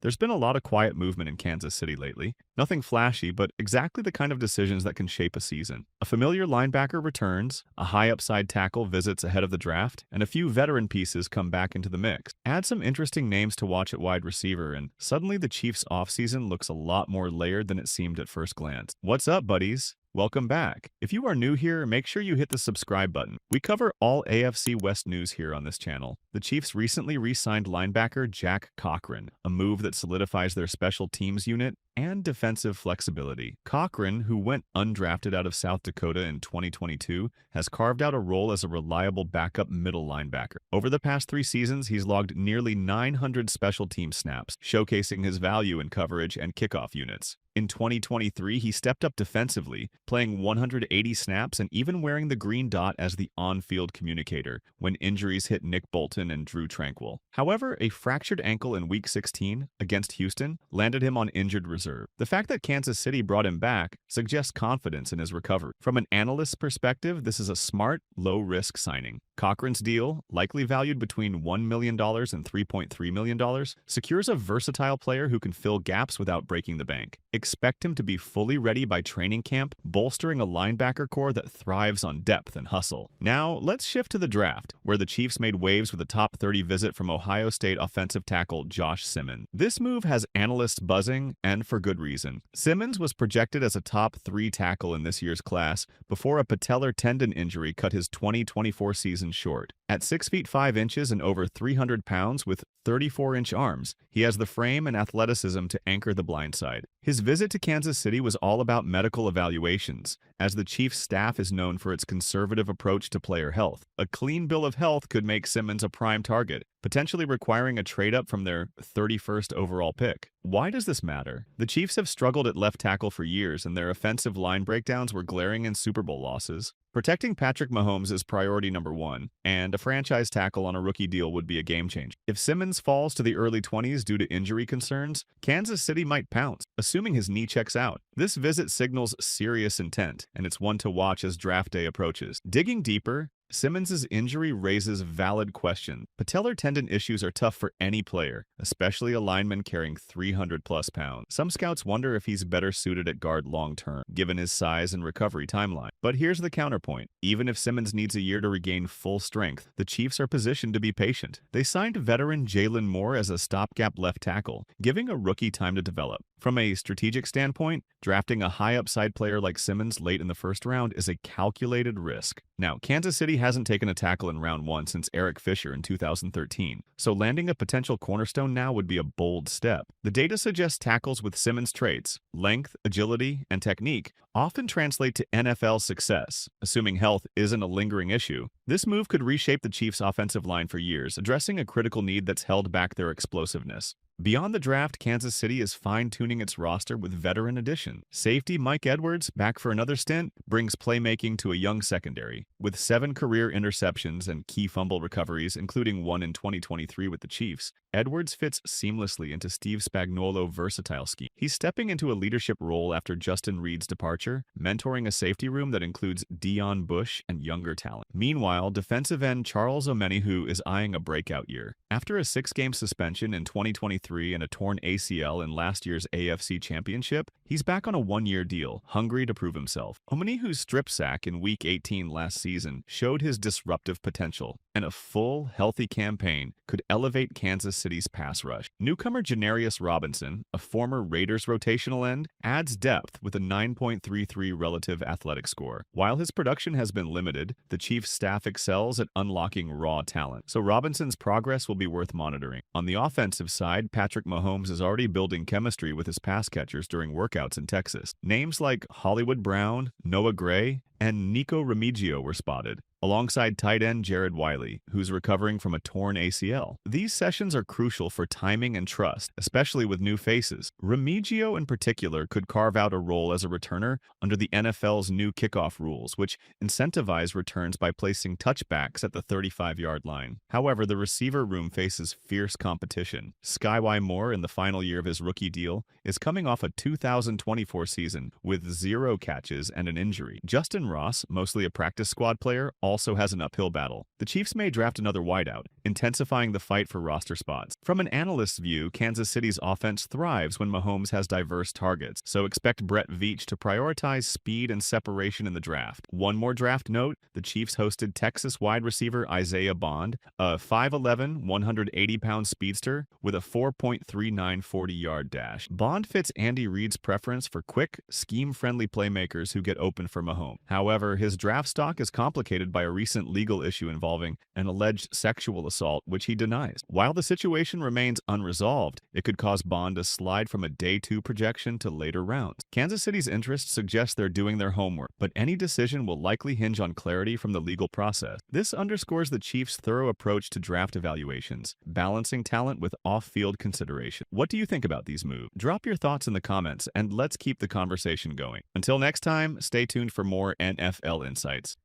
There's been a lot of quiet movement in Kansas City lately. Nothing flashy, but exactly the kind of decisions that can shape a season. A familiar linebacker returns, a high upside tackle visits ahead of the draft, and a few veteran pieces come back into the mix. Add some interesting names to watch at wide receiver, and suddenly the Chiefs' offseason looks a lot more layered than it seemed at first glance. What's up, buddies? Welcome back. If you are new here, make sure you hit the subscribe button. We cover all AFC West news here on this channel. The Chiefs recently re-signed linebacker Jack Cochrane, a move that solidifies their special teams unit and defensive flexibility. Cochrane, who went undrafted out of South Dakota in 2022, has carved out a role as a reliable backup middle linebacker. Over the past 3 seasons, he's logged nearly 900 special team snaps, showcasing his value in coverage and kickoff units. In 2023, he stepped up defensively, playing 180 snaps and even wearing the green dot as the on-field communicator when injuries hit Nick Bolton and Drew Tranquill. However, a fractured ankle in Week 16 against Houston landed him on injured reserve. The fact that Kansas City brought him back suggests confidence in his recovery. From an analyst's perspective, this is a smart, low-risk signing. Cochrane's deal, likely valued between $1 million and $3.3 million, secures a versatile player who can fill gaps without breaking the bank. Expect him to be fully ready by training camp, bolstering a linebacker core that thrives on depth and hustle. Now, let's shift to the draft, where the Chiefs made waves with a top 30 visit from Ohio State offensive tackle Josh Simmons. This move has analysts buzzing, and for good reason. Simmons was projected as a top 3 tackle in this year's class before a patellar tendon injury cut his 2024 season short. At 6 feet 5 inches and over 300 pounds with 34-inch arms, he has the frame and athleticism to anchor the blindside. His visit to Kansas City was all about medical evaluations, as the Chiefs staff is known for its conservative approach to player health. A clean bill of health could make Simmons a prime target, potentially requiring a trade-up from their 31st overall pick. Why does this matter? The Chiefs have struggled at left tackle for years, and their offensive line breakdowns were glaring in Super Bowl losses. Protecting Patrick Mahomes is priority number 1, and a franchise tackle on a rookie deal would be a game changer. If Simmons falls to the early 20s due to injury concerns, Kansas City might pounce, assuming his knee checks out. This visit signals serious intent, and it's one to watch as draft day approaches. Digging deeper, Simmons' injury raises valid questions. Patellar tendon issues are tough for any player, especially a lineman carrying 300-plus pounds. Some scouts wonder if he's better suited at guard long-term, given his size and recovery timeline. But here's the counterpoint. Even if Simmons needs a year to regain full strength, the Chiefs are positioned to be patient. They signed veteran Jalen Moore as a stopgap left tackle, giving a rookie time to develop. From a strategic standpoint, drafting a high-upside player like Simmons late in the first round is a calculated risk. Now, Kansas City hasn't taken a tackle in round 1 since Eric Fisher in 2013, so landing a potential cornerstone now would be a bold step. The data suggests tackles with Simmons' traits, length, agility, and technique, often translate to NFL success, assuming health isn't a lingering issue. This move could reshape the Chiefs' offensive line for years, addressing a critical need that's held back their explosiveness. Beyond the draft, Kansas City is fine-tuning its roster with veteran addition. Safety Mike Edwards, back for another stint, brings playmaking to a young secondary. With 7 career interceptions and key fumble recoveries, including one in 2023 with the Chiefs, Edwards fits seamlessly into Steve Spagnuolo's versatile scheme. He's stepping into a leadership role after Justin Reid's departure, mentoring a safety room that includes Dion Bush and younger talent. Meanwhile, defensive end Charles Omenihu is eyeing a breakout year. After a 6-game suspension in 2023 and a torn ACL in last year's AFC Championship, he's back on a 1-year deal, hungry to prove himself. Omenihu's strip sack in Week 18 last season showed his disruptive potential, and a full, healthy campaign could elevate Kansas City's pass rush. Newcomer Janarius Robinson, a former Raiders rotational end, adds depth with a 9.33 relative athletic score. While his production has been limited, the Chiefs staff excels at unlocking raw talent, so Robinson's progress will be worth monitoring. On the offensive side, Patrick Mahomes is already building chemistry with his pass catchers during workouts in Texas. Names like Hollywood Brown, Noah Gray, and Nico Remigio were spotted, alongside tight end Jared Wiley, who's recovering from a torn ACL. These sessions are crucial for timing and trust, especially with new faces. Remigio in particular could carve out a role as a returner under the NFL's new kickoff rules, which incentivize returns by placing touchbacks at the 35-yard line. However, the receiver room faces fierce competition. Skyy Moore, in the final year of his rookie deal, is coming off a 2024 season with 0 catches and an injury. Justin John Ross, mostly a practice squad player, also has an uphill battle. The Chiefs may draft another wideout, intensifying the fight for roster spots. From an analyst's view, Kansas City's offense thrives when Mahomes has diverse targets, so expect Brett Veach to prioritize speed and separation in the draft. One more draft note, the Chiefs hosted Texas wide receiver Isaiah Bond, a 5'11", 180-pound speedster with a 4.39 40-yard dash. Bond fits Andy Reid's preference for quick, scheme-friendly playmakers who get open for Mahomes. However, his draft stock is complicated by a recent legal issue involving an alleged sexual assault, which he denies. While the situation remains unresolved, it could cause Bond to slide from a day 2 projection to later rounds. Kansas City's interests suggest they're doing their homework, but any decision will likely hinge on clarity from the legal process. This underscores the Chiefs' thorough approach to draft evaluations, balancing talent with off-field consideration. What do you think about these moves? Drop your thoughts in the comments, and let's keep the conversation going. Until next time, stay tuned for more NFL insights.